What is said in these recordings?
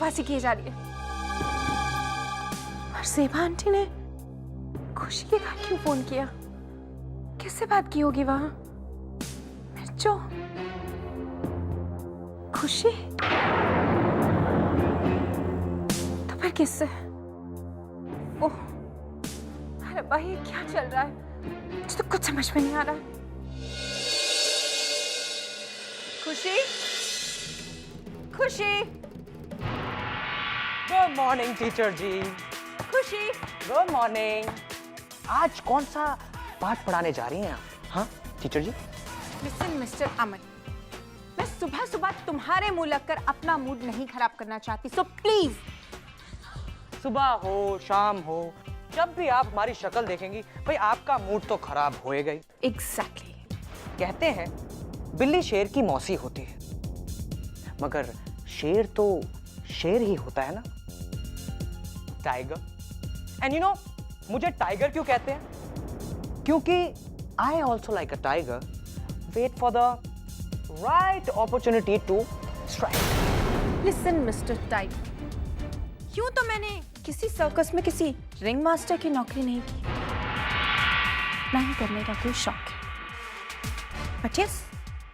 बकवासी किए जा रही है। और सेबा आंटी ने खुशी के घर क्यों फोन किया? किससे बात की होगी वहां? मिर्चो, खुशी तो फिर किससे? ओह, अरे भाई ये क्या चल रहा है? मुझे तो कुछ समझ में नहीं आ रहा है। खुशी, खुशी। गुड मॉर्निंग टीचर जी। खुशी, गुड मॉर्निंग। आज कौन सा पाठ पढ़ाने जा रही हैं आप? हाँ टीचर जी। लिसन मिस्टर अमन, मैं सुबह सुबह तुम्हारे मुंह लगकर अपना मूड नहीं खराब करना चाहती, सो प्लीज। सुबह हो शाम हो, जब भी आप हमारी शक्ल देखेंगी भाई आपका मूड तो खराब होएगा ही। एग्जैक्टली। कहते हैं बिल्ली शेर की मौसी होती है, मगर शेर तो शेर ही होता है ना, टाइगर। एंड यू नो मुझे टाइगर क्यों कहते हैं? क्योंकि I also like a tiger, wait for the right opportunity to strike. Listen mister tiger, यूं तो मैंने किसी सर्कस में किसी रिंग मास्टर की नौकरी नहीं की, ना ही करने का कोई शौक है। बट यस,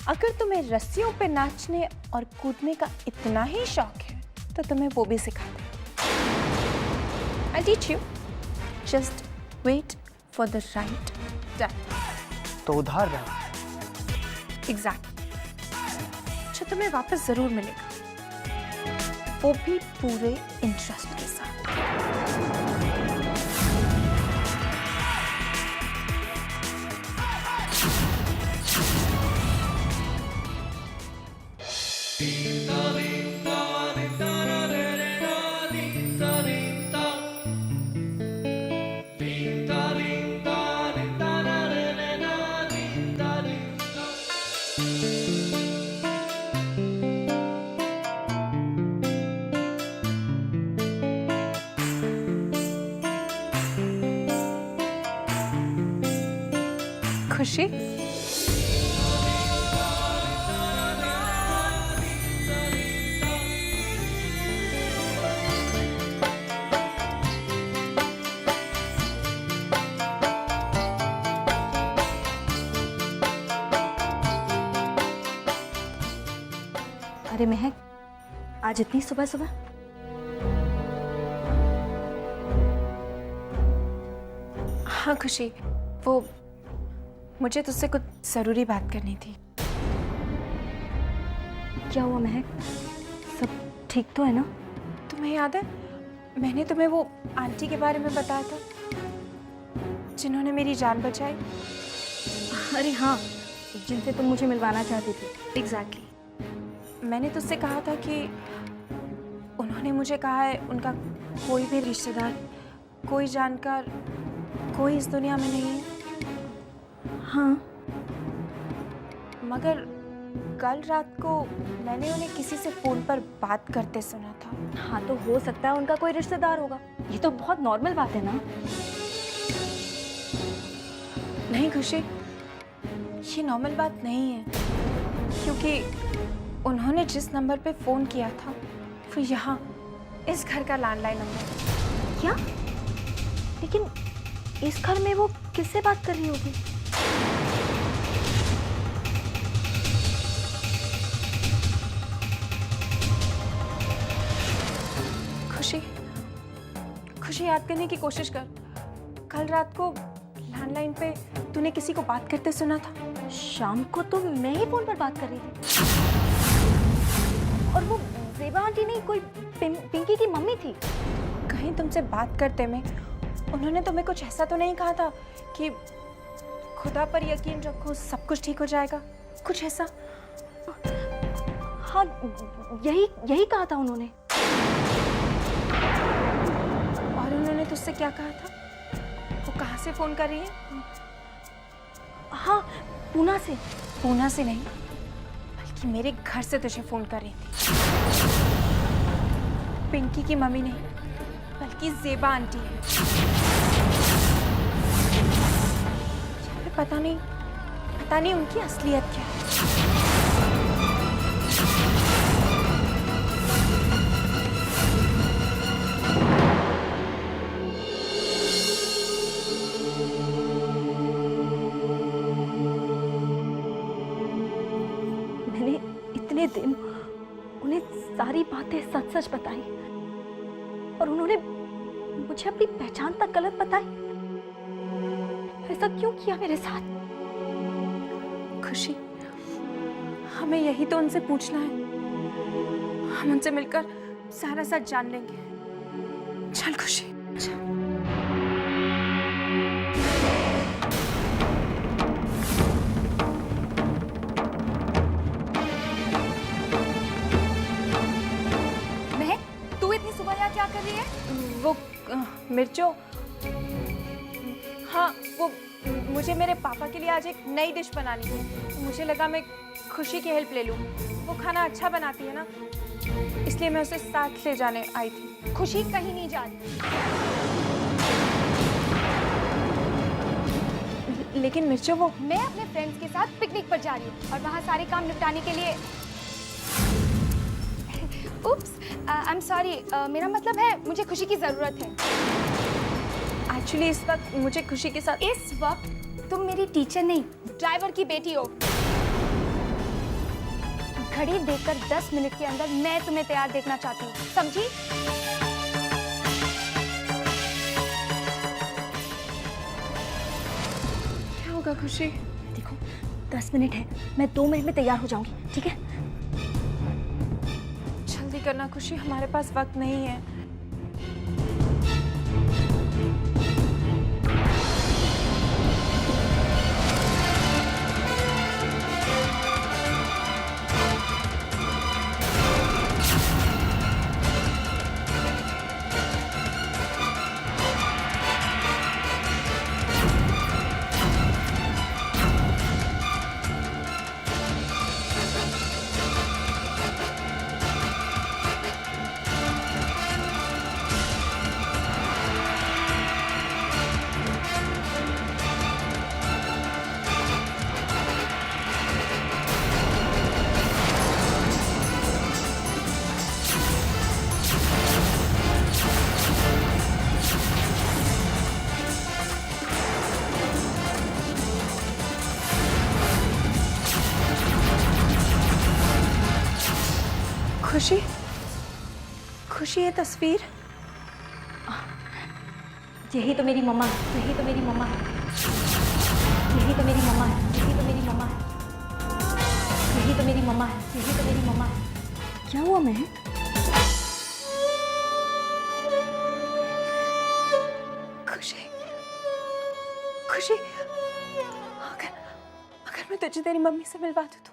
अगर तुम्हें रस्सियों पे नाचने और कूदने का इतना ही शौक है तो तुम्हें वो भी सिखा दे। I'll teach you. Just wait for the right time. तो उधार रहा। Exactly. जो तुम्हें वापस जरूर मिलेगा, वो भी पूरे इंटरेस्ट के साथ। खुशी, अरे महक, आज इतनी सुबह सुबह? हाँ खुशी, वो मुझे तुझसे कुछ जरूरी बात करनी थी। क्या हुआ महक? सब ठीक तो है ना? तुम्हें याद है मैंने तुम्हें वो आंटी के बारे में बताया था जिन्होंने मेरी जान बचाई? अरे हाँ, जिनसे तुम मुझे मिलवाना चाहती थी। एग्जैक्टली। मैंने तुझसे कहा था कि उन्होंने मुझे कहा है उनका कोई भी रिश्तेदार, कोई जानकार, कोई इस दुनिया में नहीं है। हाँ, मगर कल रात को मैंने उन्हें किसी से फोन पर बात करते सुना था। हाँ तो हो सकता है उनका कोई रिश्तेदार होगा। ये तो बहुत नॉर्मल बात है ना? नहीं खुशी, ये नॉर्मल बात नहीं है, क्योंकि उन्होंने जिस नंबर पे फोन किया था वो यहाँ इस घर का लैंडलाइन नंबर है। क्या? लेकिन इस घर में वो किससे बात कर रही होगी? खुशी, खुशी याद करने की कोशिश कर। कल रात को लैंडलाइन पे तूने किसी को बात करते सुना था। शाम को तो मैं ही फोन पर बात कर रही थी, और वो ज़ेबा आंटी नहीं, कोई पिंकी की मम्मी थी। कहीं तुमसे बात करते में उन्होंने तुम्हें कुछ ऐसा तो नहीं कहा था कि खुदा पर यकीन रखो सब कुछ ठीक हो जाएगा, कुछ ऐसा? हाँ, यही कहा था उन्होंने। और उन्होंने तुझसे क्या कहा था? वो कहाँ से फोन कर रही है? हाँ, पूना से। पूना से नहीं, बल्कि मेरे घर से तुझे फोन कर रही थी। पिंकी की मम्मी नहीं, बल्कि ज़ेबा आंटी है। पता नहीं उनकी असलियत क्या है। पूरे दिन उन्हें सारी बातें सच सच बताई और उन्होंने मुझे अपनी पहचान तक गलत बताई। ऐसा क्यों किया मेरे साथ? खुशी, हमें यही तो उनसे पूछना है। हम उनसे मिलकर सारा सच जान लेंगे। चल खुशी, चल। तू इतनी सुबह यहाँ क्या कर रही है? वो मिर्चो, हाँ वो मुझे मेरे पापा के लिए आज एक नई डिश बनानी है। मुझे लगा मैं खुशी की हेल्प ले लूँ। वो खाना अच्छा बनाती है ना, इसलिए मैं उसे साथ ले जाने आई थी। खुशी कहीं नहीं जा रही। लेकिन मिर्चो, वो मैं अपने फ्रेंड्स के साथ पिकनिक पर जा रही हूँ और वहाँ सारे काम निपटाने के लिए उप्स, आई एम सॉरी, मेरा मतलब है मुझे खुशी की जरूरत है। एक्चुअली इस वक्त मुझे खुशी के साथ। इस वक्त तुम मेरी टीचर नहीं, ड्राइवर की बेटी हो। घड़ी देखकर 10 मिनट के अंदर मैं तुम्हें तैयार देखना चाहती हूँ, समझी? क्या होगा खुशी? देखो 10 मिनट है, मैं 2 मिनट में तैयार हो जाऊंगी, ठीक है? जल्दी करना खुशी, हमारे पास वक्त नहीं है। खुशी, खुशी ये तस्वीर, यही तो मेरी मम्मा है, यही तो मेरी मम्मा है, यही तो मेरी मम्मा है, यही तो मेरी मम्मा है, यही तो मेरी मम्मा है, यही तो मेरी मम्मा है। क्या हुआ मैं? खुशी, खुशी, अगर मैं तुझे तेरी मम्मी से मिलवा दूं तो?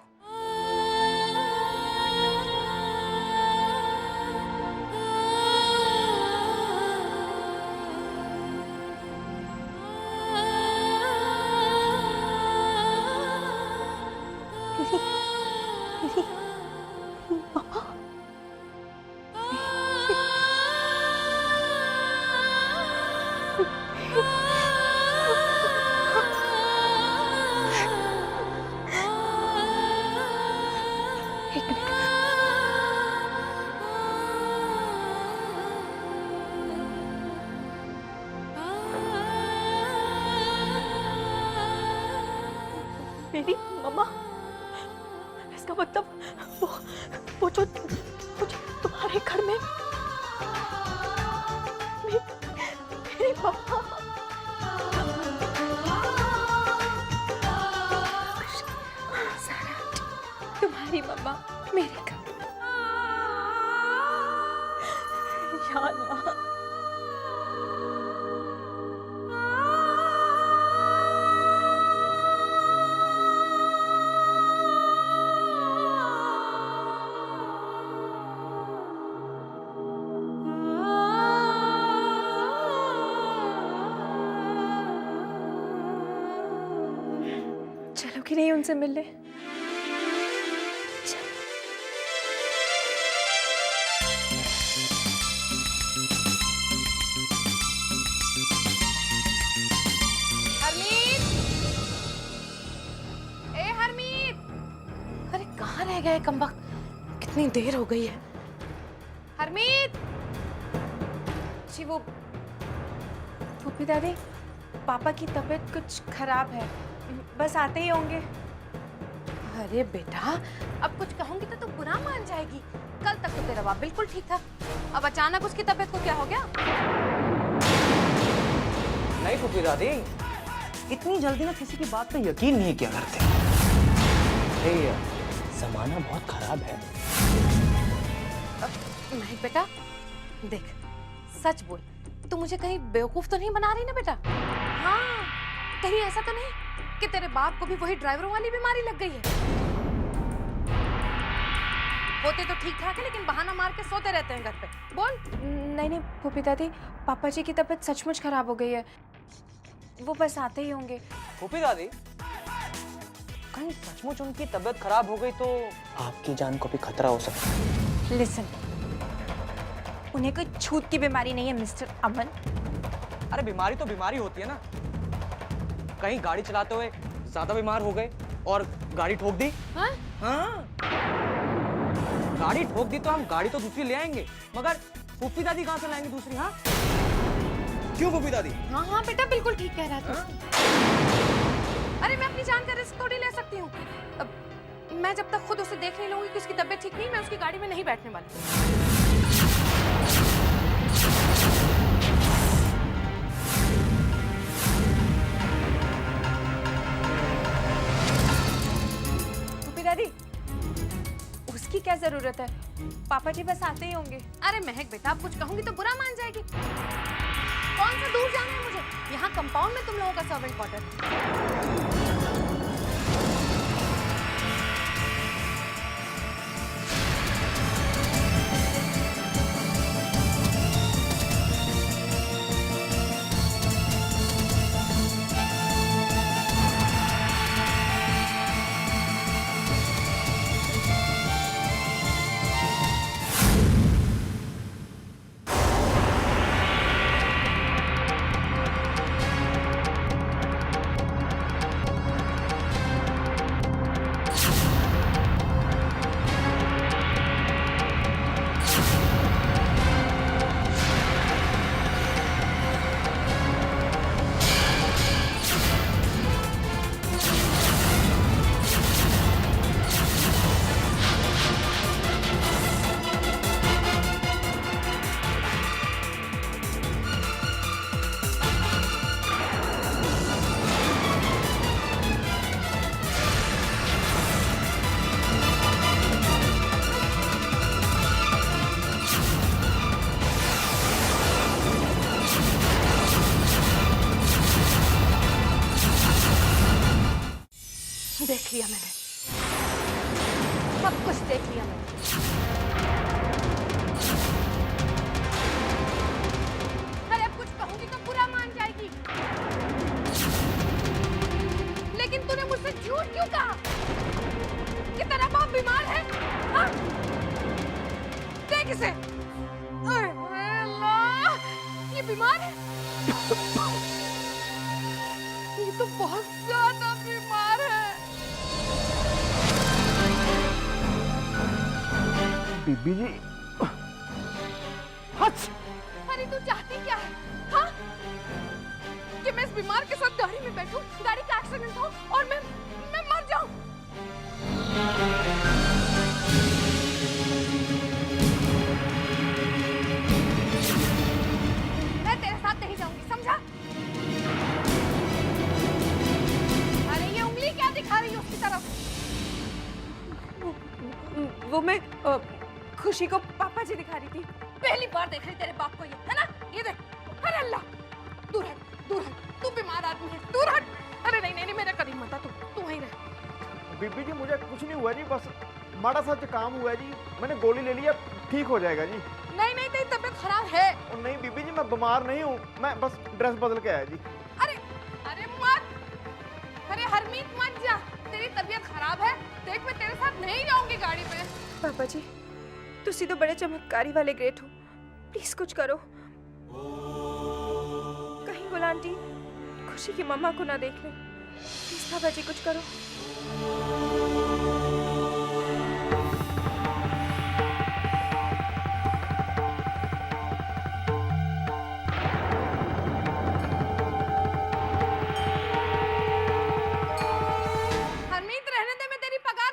मेरी मम्मा, इसका मतलब वो जो तुम्हारे घर में मेरी मम्मा। सारा तुम्हारी मम्मा मेरे घर। या अल्लाह, चलोगी नहीं उनसे मिलने? हरमीत! ए हरमीत! अरे कहाँ रह गए कमबख्त? कितनी देर हो गई है। हरमीत! जी वो फूफी दादी, पापा की तबीयत कुछ खराब है, बस आते ही होंगे। अरे बेटा, अब कुछ कहूंगी तो तू बुरा मान जाएगी। कल तक तो तेरा बाप बिल्कुल ठीक था, अब अचानक उसकी तबीयत को क्या हो गया? नहीं फूफी दादी, इतनी जल्दी ना किसी की बात पे यकीन नहीं किया करते। ये जमाना बहुत खराब है। नहीं बेटा, देख सच बोल, तू मुझे कहीं बेवकूफ तो नहीं बना रही ना बेटा? हाँ, कहीं ऐसा तो नहीं कि तेरे बाप को भी वही ड्राइवरों वाली बीमारी लग गई है? होते तो ठीक ठाक है, लेकिन बहाना मार के सोते रहते हैं घर पे। बोल। नहीं नहीं फूफी दादी, पापा जी की तबीयत सचमुच खराब हो गई है, वो बस आते ही होंगे। फूफी दादी, कहीं सचमुच उनकी तबीयत खराब हो गई तो आपकी जान को भी खतरा हो सकता है। लिसन, उन्हें कोई छूत की बीमारी नहीं है मिस्टर अमन। अरे बीमारी तो बीमारी होती है ना। कहीं गाड़ी चलाते हुए ज्यादा बीमार हो गए और गाड़ी ठोक दी। हाँ? हाँ, गाड़ी ठोक दी तो हम गाड़ी तो दूसरी ले आएंगे, मगर फूफी दादी कहाँ से लाएंगे दूसरी? हाँ, क्यों फूफी दादी? हाँ हाँ बेटा, बिल्कुल ठीक कह रहा है तू। अरे मैं अपनी जान का रिस्क थोड़ी ले सकती हूँ। मैं जब तक खुद उसे देख नहीं लूंगी कि उसकी तबीयत ठीक नहीं, मैं उसकी गाड़ी में नहीं बैठने वाली। दादी, उसकी क्या जरूरत है? पापा जी बस आते ही होंगे। अरे महक बेटा, अब कुछ कहूंगी तो बुरा मान जाएगी। कौन सा दूर जाना है मुझे? यहाँ कंपाउंड में तुम लोगों का सर्वेंट क्वार्टर। देख लिया मैंने, सब कुछ देख लिया मैंने। अरे अब कुछ कहूंगी तो बुरा मान जाएगी। लेकिन तूने मुझसे झूठ क्यों कहा कि तेरा बाप बीमार है? हाँ? देख इसे। अरे अल्लाह, ये बीमार है। ये तो बहुत ज्यादा बीमार है। बीबी जी, हच! अरे तू चाहती क्या है? हाँ? कि मैं इस बीमार के साथ गाड़ी में बैठूं, गाड़ी का एक्सीडेंट हो और मैं मर जाऊं? मैं तेरे साथ नहीं जाऊंगी, समझा? अरे ये उंगली क्या दिखा रही है उसकी तरफ? वो मैं खुशी को पापा जी दिखा रही थी। पहली बार देख रही तेरे बाप को, ये है ना? ये देख। अरे अल्लाह, दूर हट, दूर हट। तू बीमार आदमी है, दूर हट। अरे नहीं नहीं नहीं, मेरे करीब मत आ, तू वहीं रह। बीबी जी मुझे कुछ नहीं हुआ जी, बस माड़ा सा जुकाम हुआ जी, मैंने गोली ले लिया, ठीक हो जाएगा जी। नहीं नहीं, तेरी तबीयत खराब है। और नहीं बीबी जी, मैं बीमार नहीं हूँ, मैं बस ड्रेस बदल के आया जी। अरे अरे मत, अरे हरमीत मत जा, तेरी तबीयत खराब है। देख मैं तेरे साथ नहीं जाऊंगी गाड़ी में। पापा जी, तुसी तो बड़े चमत्कारी वाले ग्रेट हो, प्लीज कुछ करो। कहीं गुल आंटी खुशी की मम्मा को ना देख ले, प्लीज पापा जी कुछ करो। हरमीत रहने दे, मैं तेरी पगार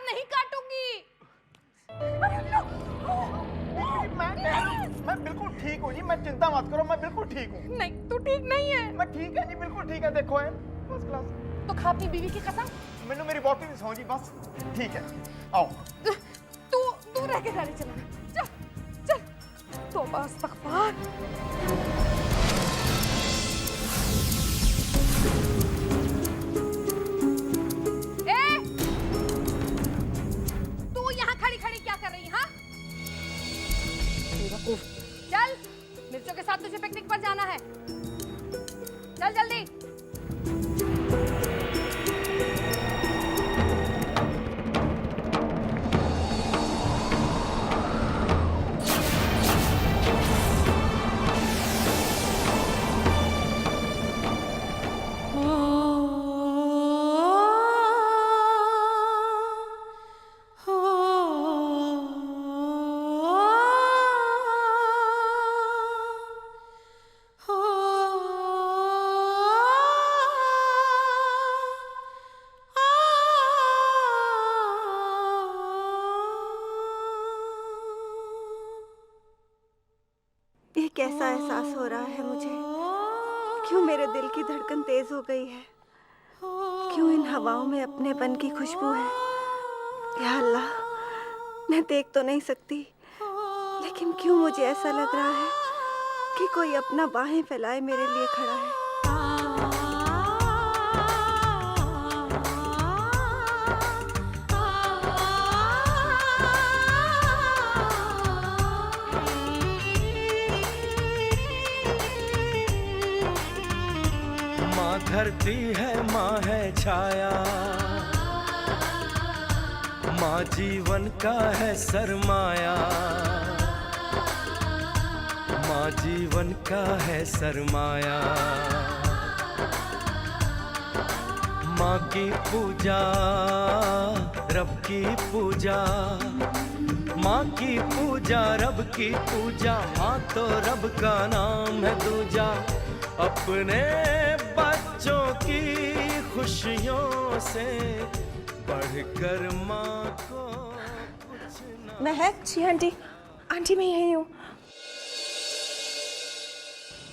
ठीक हूँ। नहीं तू ठीक नहीं है। मैं ठीक है जी, बिल्कुल ठीक है। देखो है फर्स्ट क्लास। तो खा अपनी बीवी की कसम। मैंने मेरी बॉटी नहीं सौ जी, बस ठीक है। आओ। तू रह के गाड़ी चला। चल चल। तौबा इस्तग़फ़ार। तू यहाँ खड़ी खड़ी क्या कर रही है? हाँ? चल, मिर्चों के साथ तुझे पिकनिक पर जाना है। चल जल्दी। ये कैसा एहसास हो रहा है मुझे? क्यों मेरे दिल की धड़कन तेज हो गई है? क्यों इन हवाओं में अपनेपन की खुशबू है? या अल्लाह, मैं देख तो नहीं सकती, लेकिन क्यों मुझे ऐसा लग रहा है कि कोई अपना बाहें फैलाए मेरे लिए खड़ा है। माँ धरती है, माँ है छाया, माँ जीवन का है सरमाया, माँ जीवन का है सरमाया। माँ की पूजा रब की पूजा, माँ की पूजा रब की पूजा, माँ तो रब का नाम है दूजा। अपने बच्चों की खुशियों से बढ़कर माँ को कुछ ना। महक। जी आंटी, आंटी मैं यही हूँ।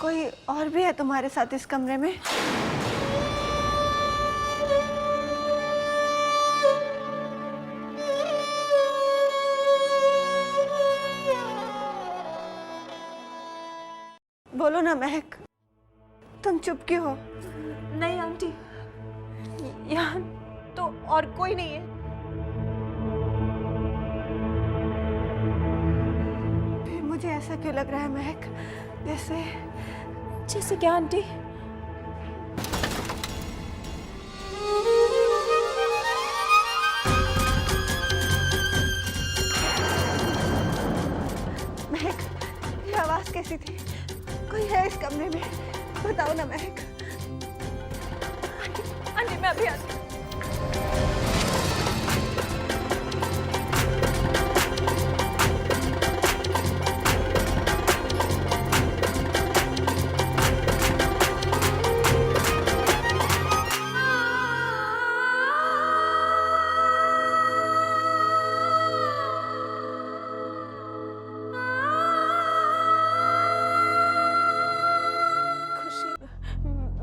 कोई और भी है तुम्हारे साथ इस कमरे में? बोलो ना महक, तुम चुप क्यों हो? नहीं आंटी, यहाँ तो और कोई नहीं है। फिर मुझे ऐसा क्यों लग रहा है महक, जैसे क्या आंटी? महक, ये आवाज कैसी थी? कोई है इस कमरे में? बताओ ना महक। आंटी मैं अभी आती हूँ।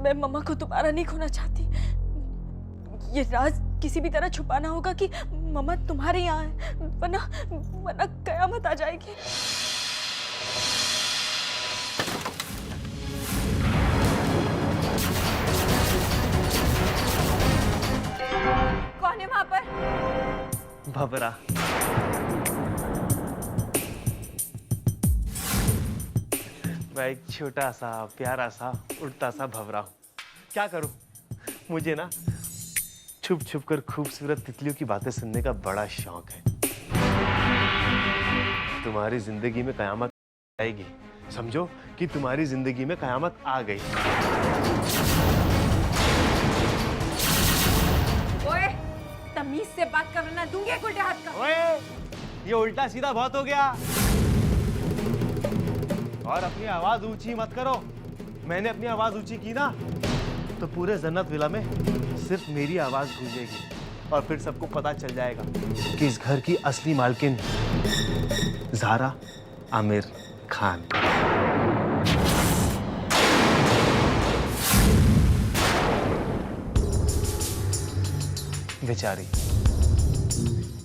मैं मम्मा को दोबारा नहीं खोना चाहती। ये राज किसी भी तरह छुपाना होगा कि मम्मा तुम्हारे यहाँ है, वरना कयामत आ जाएगी। कौन है वहां पर? भवरा। मैं एक छोटा सा प्यारा सा उड़ता सा भंवरा हूँ। क्या करूँ, मुझे ना छुप छुप कर खूबसूरत तितलियों की बातें सुनने का बड़ा शौक है। तुम्हारी जिंदगी में कयामत आएगी, समझो कि तुम्हारी जिंदगी में कयामत आ गई। ओए, तमीज से बात करना, दूंगी एक उल्टे हाथ का। ओए, ये उल्टा सीधा बहुत हो गया। और अपनी आवाज ऊंची मत करो। मैंने अपनी आवाज ऊंची की ना तो पूरे जन्नत विला में सिर्फ मेरी आवाज गूंजेगी और फिर सबको पता चल जाएगा कि इस घर की असली मालकिन ज़ारा आमिर खान। बेचारी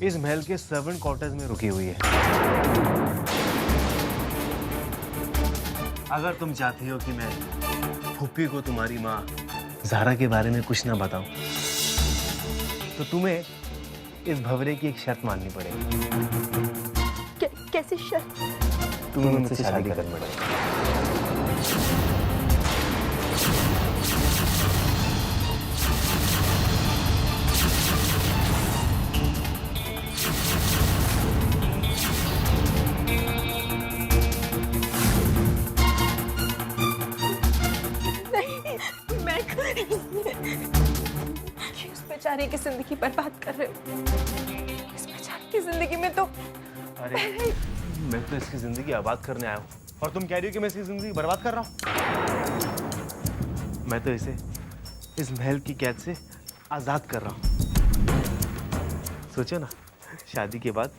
इस महल के सर्वेंट क्वार्टर्स में रुकी हुई है। अगर तुम चाहती हो कि मैं फूफी को तुम्हारी माँ ज़ारा के बारे में कुछ ना बताऊं, तो तुम्हें इस भंवरे की एक शर्त माननी पड़ेगी। कैसी शर्त? तुम्हें मुझसे शादी करनी पड़ेगी। क्यों इस बेचारे की जिंदगी बर्बाद कर रहे हो? इस बेचारे की जिंदगी में तो अरे मैं तो इसकी जिंदगी आबाद करने आया हूँ और तुम कह रही हो कि मैं इसकी जिंदगी बर्बाद कर रहा हूँ। मैं तो इसे इस महल की कैद से आजाद कर रहा हूँ। सोचो ना, शादी के बाद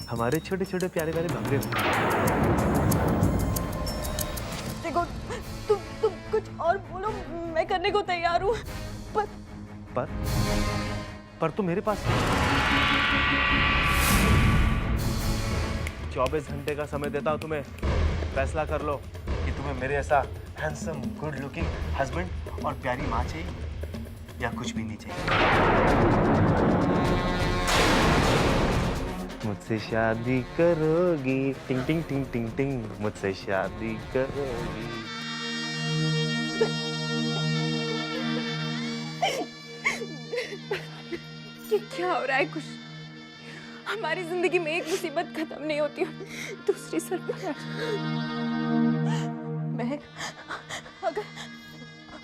हमारे छोटे छोटे प्यारे प्यारे भंवरे होंगे। देखो, तुम कुछ और बोलो, मैं करने को तैयार हूँ। पर तो मेरे पास 24 घंटे का समय देता हूँ तुम्हें। फैसला कर लो कि तुम्हें मेरे ऐसा हैंडसम गुड लुकिंग हस्बैंड और प्यारी माँ चाहिए या कुछ भी नहीं चाहिए। मुझसे शादी करोगी? टिंग टिंग टिंग टिंग टिंग, मुझसे शादी करोगी? ये क्या हो रहा है? कुछ हमारी जिंदगी में एक मुसीबत खत्म नहीं होती, दूसरी सर पर महक,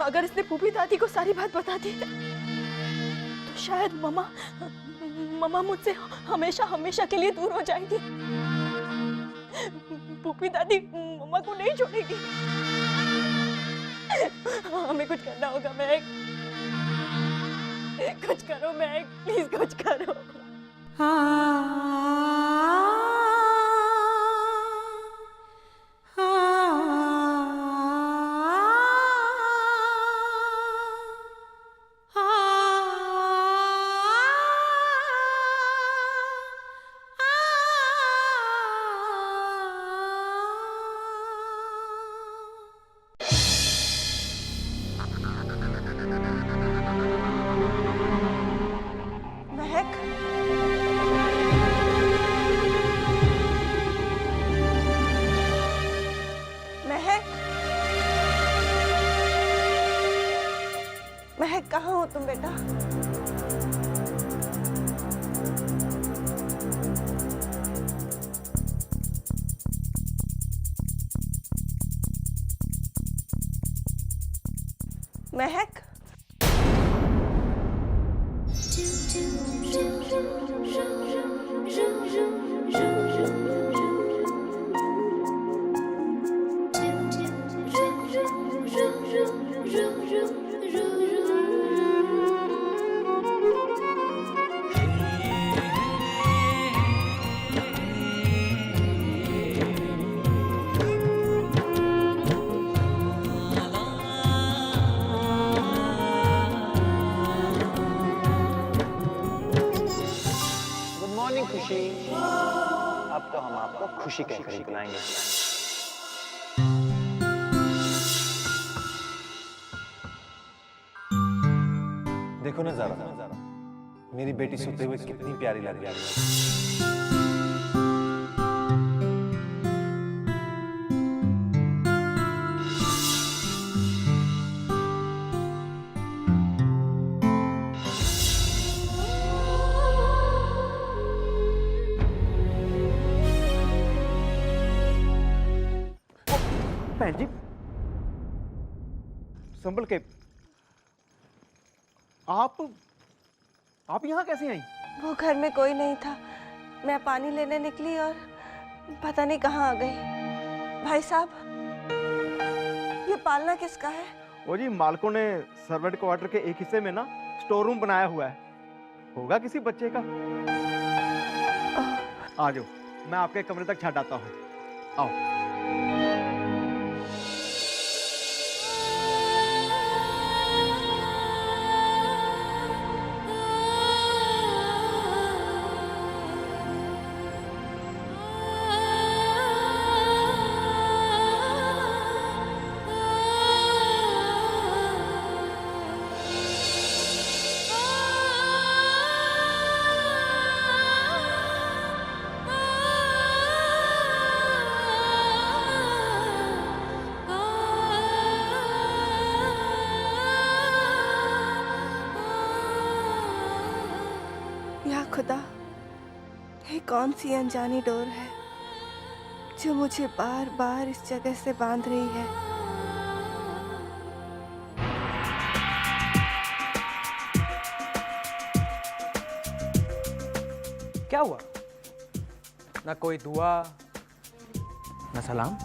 अगर इसने फूफी दादी को सारी बात बता दी तो शायद मम्मा मुझसे हमेशा हमेशा के लिए दूर हो जाएगी। फूफी दादी मम्मा को नहीं छोड़ेगी। हमें कुछ करना होगा महक। कुछ करो महक, प्लीज कुछ करो। महक, महक, महक, कहाँ हो तुम बेटा? महक, गुड मॉर्निंग खुशी। अब तो हम आपको खुशी कहकर बुलाएंगे। देखो ना ज़ारा, मेरी बेटी सोते हुए कितनी प्यारी लग रही है। बहन जी, संभल के। आप यहाँ कैसे आई? वो घर में कोई नहीं था, मैं पानी लेने निकली और पता नहीं कहाँ आ गई। भाई साहब, ये पालना किसका है? वो जी, मालकों ने सर्वेंट क्वार्टर के एक हिस्से में ना स्टोर रूम बनाया हुआ है। होगा किसी बच्चे का। आ जाओ, मैं आपके कमरे तक छाट आता हूँ। आओ। या खुदा, ये कौन सी अनजानी डोर है जो मुझे बार बार इस जगह से बांध रही है। क्या हुआ? ना कोई दुआ, ना सलाम।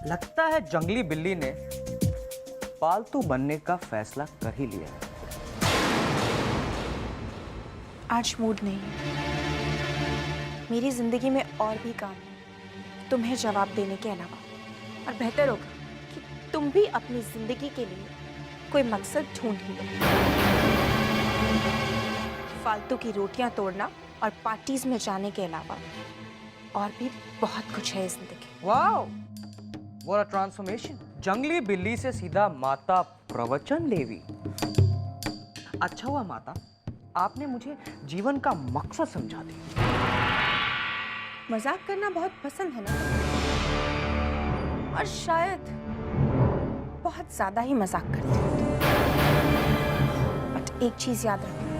लगता है जंगली बिल्ली ने पालतू बनने का फैसला कर ही लिया है। आज मूड नहीं है। मेरी जिंदगी में और भी काम है तुम्हें जवाब देने के अलावा, और बेहतर होगा कि तुम भी अपनी जिंदगी के लिए कोई मकसद ढूंढ ही लो। फालतू की रोटियां तोड़ना और पार्टीज में जाने के अलावा और भी बहुत कुछ है जिंदगी। Wow, what a transformation. जंगली बिल्ली से सीधा माता प्रवचन देवी। अच्छा हुआ माता, आपने मुझे जीवन का मकसद समझा दिया। मजाक करना बहुत पसंद है ना, और शायद बहुत ज्यादा ही मजाक करती हो तुम। बट एक चीज याद रखना,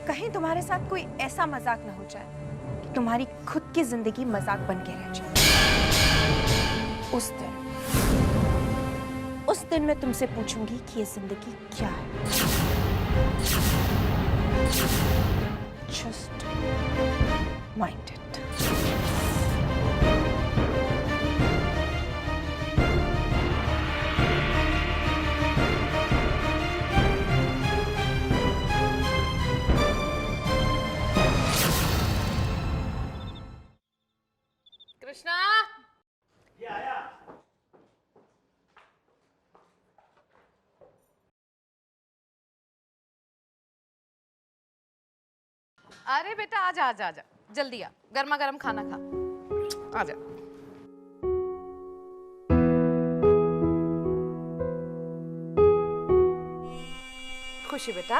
कहीं तुम्हारे साथ कोई ऐसा मजाक ना हो जाए कि तुम्हारी खुद की जिंदगी मजाक बन के रह जाए। उस दिन मैं तुमसे पूछूंगी कि ये जिंदगी क्या है। Just mind it. कृष्णा, अरे बेटा आजा आजा आजा, जल्दी आ, गर्मा गर्म खाना खा, आजा। खुशी बेटा,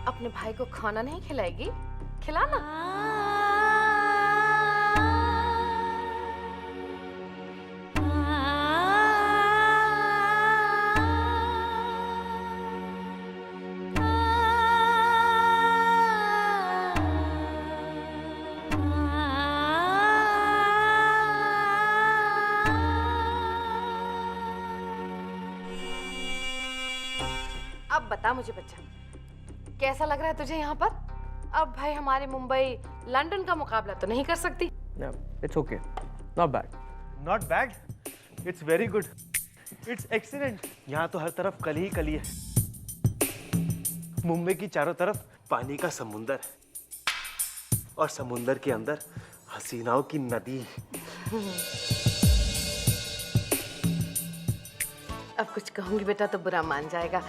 अपने भाई को खाना नहीं खिलाएगी? खिलाना। अब बता मुझे बच्चा, कैसा लग रहा है तुझे यहाँ पर? अब भाई हमारे मुंबई लंदन का मुकाबला तो नहीं कर सकती। It's okay, not bad. Not bad, it's very good, it's excellent. यहाँ तो हर तरफ कली ही कली है। मुंबई की चारों तरफ पानी का समुंदर है और समुंदर के अंदर हसीनाओं की नदी। अब कुछ कहूंगी बेटा तो बुरा मान जाएगा।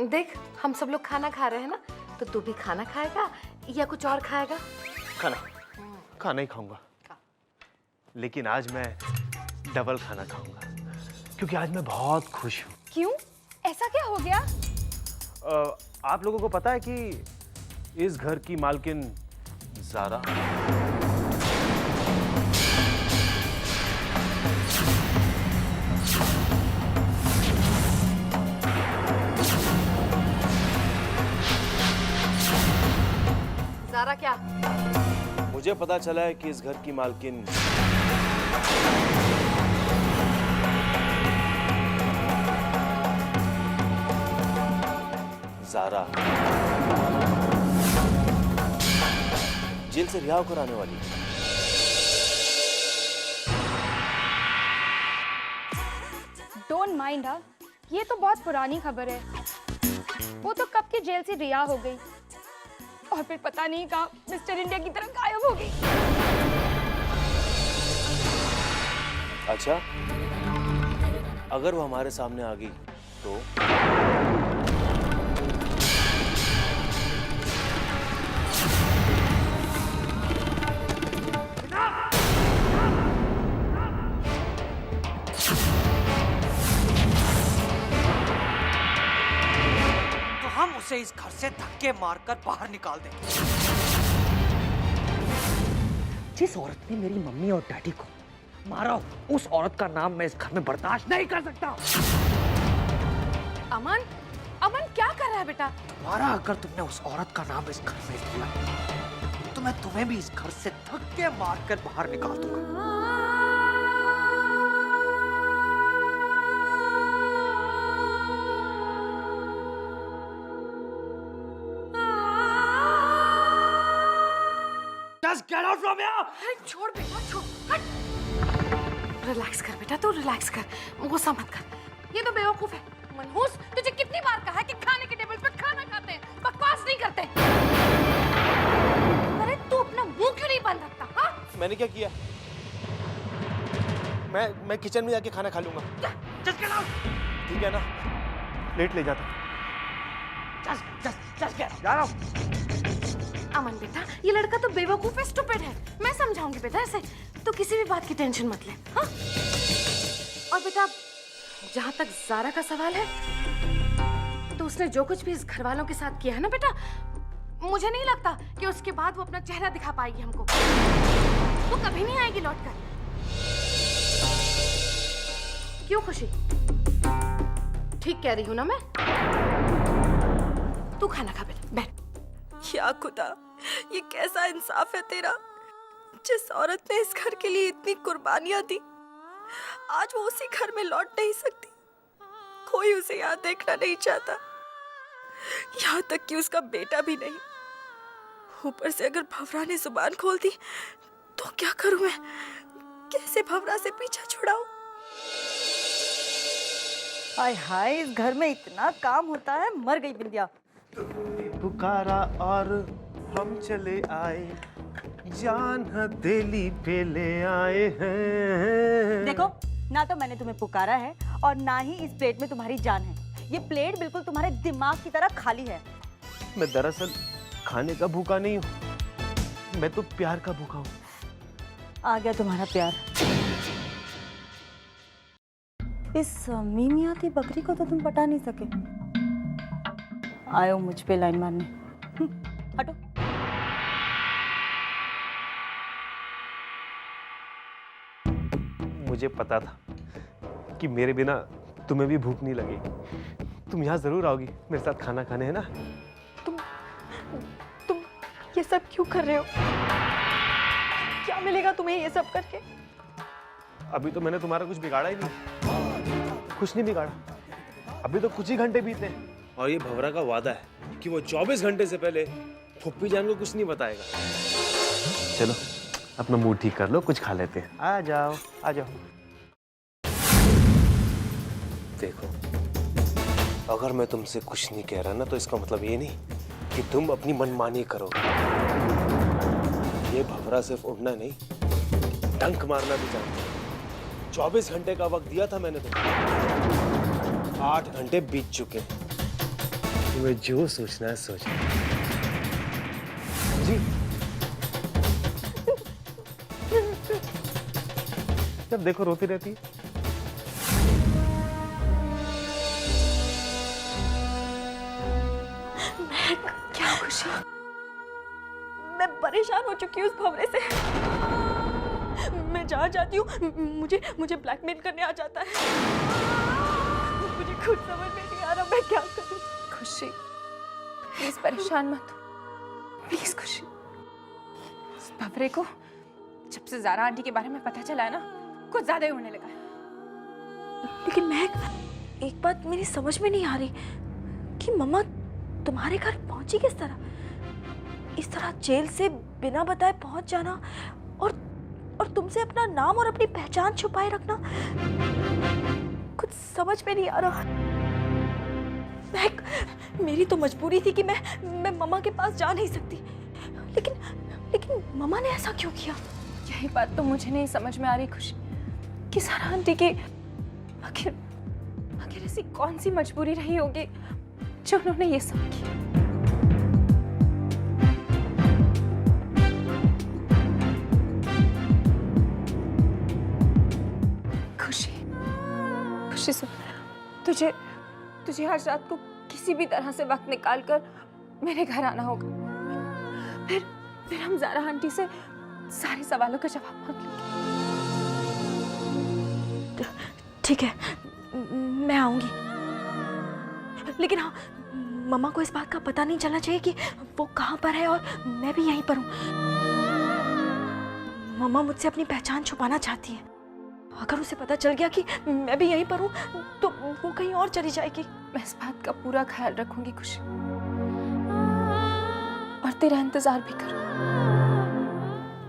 देख, हम सब लोग खाना खा रहे हैं ना, तो तू भी खाना खाएगा या कुछ और खाएगा? खाना ही खाऊंगा, लेकिन आज मैं डबल खाना खाऊंगा क्योंकि आज मैं बहुत खुश हूँ। क्यों? ऐसा क्या हो गया? आप लोगों को पता है कि इस घर की मालकिन ज़ारा ज़ारा क्या? मुझे पता चला है कि इस घर की मालकिन ज़ारा जेल से रिहा होकर आने वाली है। डोंट माइंड, हाँ, ये तो बहुत पुरानी खबर है। वो तो कब की जेल से रिहा हो गई और फिर पता नहीं कहाँ मिस्टर इंडिया की तरह गायब हो गई। अच्छा, अगर वो हमारे सामने आ गई तो? हम उसे इस घर से धक्के मारकर बाहर निकाल देंगे। जिस औरत ने मेरी मम्मी और डैडी को मारा, उस औरत का नाम मैं इस घर में बर्दाश्त नहीं कर सकता। अमन, अमन क्या कर रहा है बेटा? दोबारा अगर तुमने उस औरत का नाम इस घर में लिया तो मैं तुम्हें भी इस घर से धक्के मारकर बाहर निकाल दूंगा। Just get out from here! अरे छोड़ बेटा, छोड़, हट। रिलैक्स कर बेटा, तू रिलैक्स कर, गुस्सा मत कर। ये तो बेवकूफ है। मनहूस, तुझे कितनी बार कहा है कि खाने के टेबल पे खाना खाते हैं, बकवास नहीं करते। अरे तू अपना मुंह क्यों नहीं बंद रखता? हाँ? मैंने क्या किया? मैं किचन में जाके खाना खा लूंगा। Just get out! ठीक है ना? प्लेट ले जाता। Just get out! जा रहा हूँ। अमन बेटा, ये लड़का तो बेवकूफ है, स्टूपिड है। मैं समझाऊंगी बेटा ऐसे। तो किसी भी बात की टेंशन मत ले, हाँ? और बेटा, जहाँ तक ज़ारा का सवाल है, तो उसने जो कुछ भी इस घर वालों के साथ किया है ना बेटा, मुझे नहीं लगता कि उसके बाद वो अपना चेहरा दिखा पाएगी हमको। वो कभी नहीं आएगी लौटकर। क्यों खुशी? ठीक कह रही हूँ ना मैं? तू खाना खा बेटा, बैठ। या खुदा, ये कैसा इंसाफ है तेरा? जिस औरत ने इस घर के लिए इतनी कुर्बानियां दी, आज वो उसी घर में लौट नहीं सकती। कोई उसे यहाँ देखना नहीं चाहता, यहाँ तक कि उसका बेटा भी नहीं। ऊपर से अगर भवरा ने जुबान खोल दी तो क्या करूं मैं? कैसे भवरा से पीछा छुड़ाऊं? हाय हाय, इस घर में इतना काम होता है, मर गई बिंदिया। पुकारा और हम चले आए, जान हथेली पे ले आए हैं। देखो, ना तो मैंने तुम्हें पुकारा है और ना ही इस प्लेट में तुम्हारी जान है। ये प्लेट बिल्कुल तुम्हारे दिमाग की तरह खाली है। मैं दरअसल खाने का भूखा नहीं हूँ, मैं तो प्यार का भूखा हूँ। आ गया तुम्हारा प्यार। इस मीमियाती बकरी को तो तुम पटा नहीं सके। आयो मुझ पे लाइन मारने। हटो। मुझे पता था कि मेरे बिना तुम्हें भी भूख नहीं लगेगी। तुम यहाँ जरूर आओगी मेरे साथ खाना खाने, है ना? तुम ये सब क्यों कर रहे हो? क्या मिलेगा तुम्हें ये सब करके? अभी तो मैंने तुम्हारा कुछ बिगाड़ा ही नहीं। कुछ नहीं बिगाड़ा। अभी तो कुछ ही घंटे बीते हैं और ये भवरा का वादा है कि वो 24 घंटे से पहले फुप्पी जान को कुछ नहीं बताएगा। चलो अपना मूड ठीक कर लो, कुछ खा लेते हैं। आ जाओ आ जाओ। देखो, अगर मैं तुमसे कुछ नहीं कह रहा ना, तो इसका मतलब ये नहीं कि तुम अपनी मनमानी करो। ये भवरा सिर्फ उड़ना नहीं, डंक मारना भी जानता है। 24 घंटे का वक्त दिया था मैंने तुम्हें, 8 घंटे बीत चुके। तुम्हें जो सोचना है सोचो। जी जब देखो रोती रहती है। क्या खुशी? मैं परेशान हो चुकी हूँ उस भवरे से। मैं जहाँ जाती हूँ मुझे ब्लैकमेल करने आ जाता है। मुझे खुद समझ में नहीं आ रहा मैं क्या करूँ। खुशी, प्लीज परेशान मत हो। प्लीज खुशी, इस भवरे को जब से ज़ारा आंटी के बारे में पता चला है ना, कुछ ज्यादा ही होने लगा है। लेकिन महक, एक बात मेरी समझ में नहीं आ रही कि मम्मा तुम्हारे घर पहुंची किस तरह? इस तरह जेल से बिना बताए पहुंच जाना और तुमसे अपना नाम और अपनी पहचान छुपाए रखना, कुछ समझ में नहीं आ रहा। महक, मेरी तो मजबूरी थी कि मैं मम्मा के पास जा नहीं सकती, लेकिन मम्मा ने ऐसा क्यों किया? यही बात तो मुझे नहीं समझ में आ रही खुशी, कि ज़ारा आंटी की आखिर ऐसी कौन सी मजबूरी रही होगी जो उन्होंने ये सब किया। खुशी सुन, तुझे आज रात को किसी भी तरह से वक्त निकाल कर मेरे घर आना होगा। फिर हम ज़ारा आंटी से सारे सवालों का जवाब मांग लेंगे। ठीक है, मैं आऊंगी, लेकिन हाँ, मम्मा को इस बात का पता नहीं चलना चाहिए कि वो कहाँ पर है और मैं भी यहीं पर हूँ। मम्मा मुझसे अपनी पहचान छुपाना चाहती है। अगर उसे पता चल गया कि मैं भी यहीं पर हूँ तो वो कहीं और चली जाएगी। मैं इस बात का पूरा ख्याल रखूंगी खुशी, और तेरा इंतजार भी करूँ।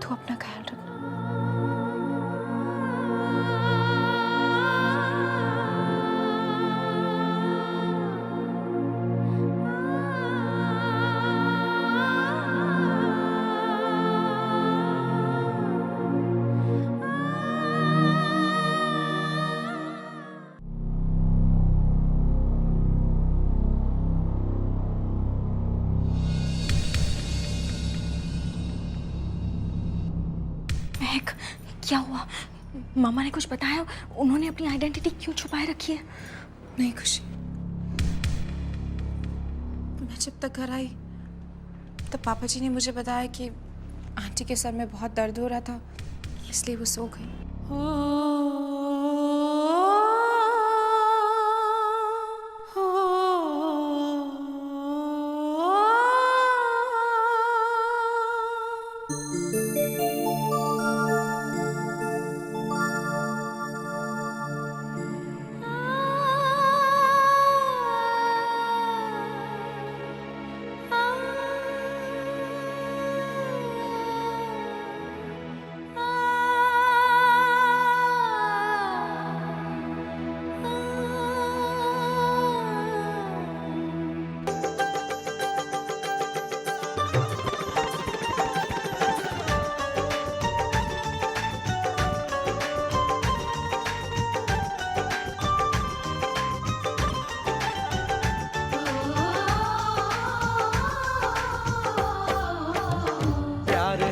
तू अपना ख्याल रखना। महक, क्या हुआ? मामा ने कुछ बताया? उन्होंने अपनी आइडेंटिटी क्यों छुपाए रखी है? नहीं खुशी, मैं जब तक घर आई तब पापा जी ने मुझे बताया कि आंटी के सर में बहुत दर्द हो रहा था, इसलिए वो सो गई।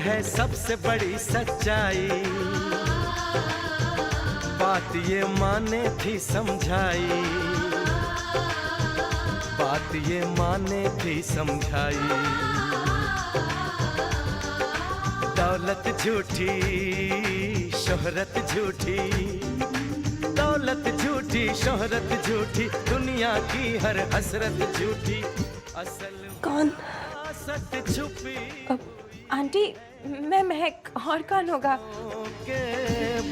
है सबसे बड़ी सच्चाई, बात ये माने थी समझाई, बात ये माने थी समझाई। दौलत झूठी, शोहरत झूठी, दौलत झूठी, शोहरत झूठी, दुनिया की हर हसरत झूठी, असल कौन? सच छुपी। आंटी, मैं महक, और कौन होगा? के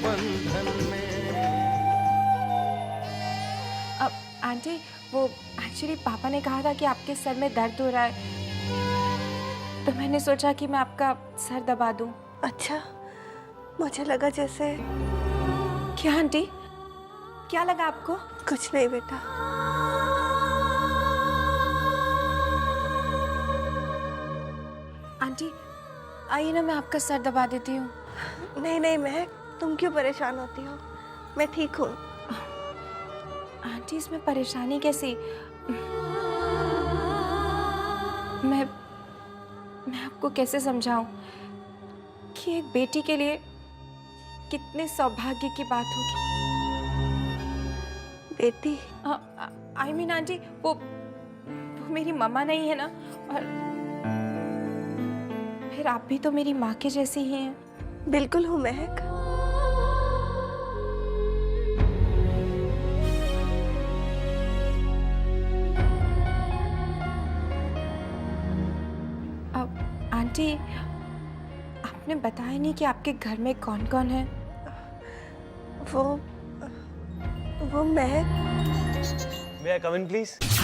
बंधन में। अब आंटी, वो एक्चुअली पापा ने कहा था कि आपके सर में दर्द हो रहा है, तो मैंने सोचा कि मैं आपका सर दबा दूं। अच्छा, मुझे लगा जैसे। क्या आंटी, क्या लगा आपको? कुछ नहीं बेटा। आंटी आइए ना, मैं आपका सर दबा देती हूँ। नहीं नहीं महक, तुम क्यों परेशान होती हो? मैं ठीक हूँ। आंटी, इसमें परेशानी कैसी? मैं आपको कैसे समझाऊं कि एक बेटी के लिए कितने सौभाग्य की बात होगी। बेटी? आई मीन आंटी, वो मेरी मम्मा नहीं है ना, और फिर आप भी तो मेरी माँ के जैसी ही हैं। बिल्कुल हूँ महक। अब आंटी, आपने बताया नहीं कि आपके घर में कौन कौन है? वो महक। May I come in, please?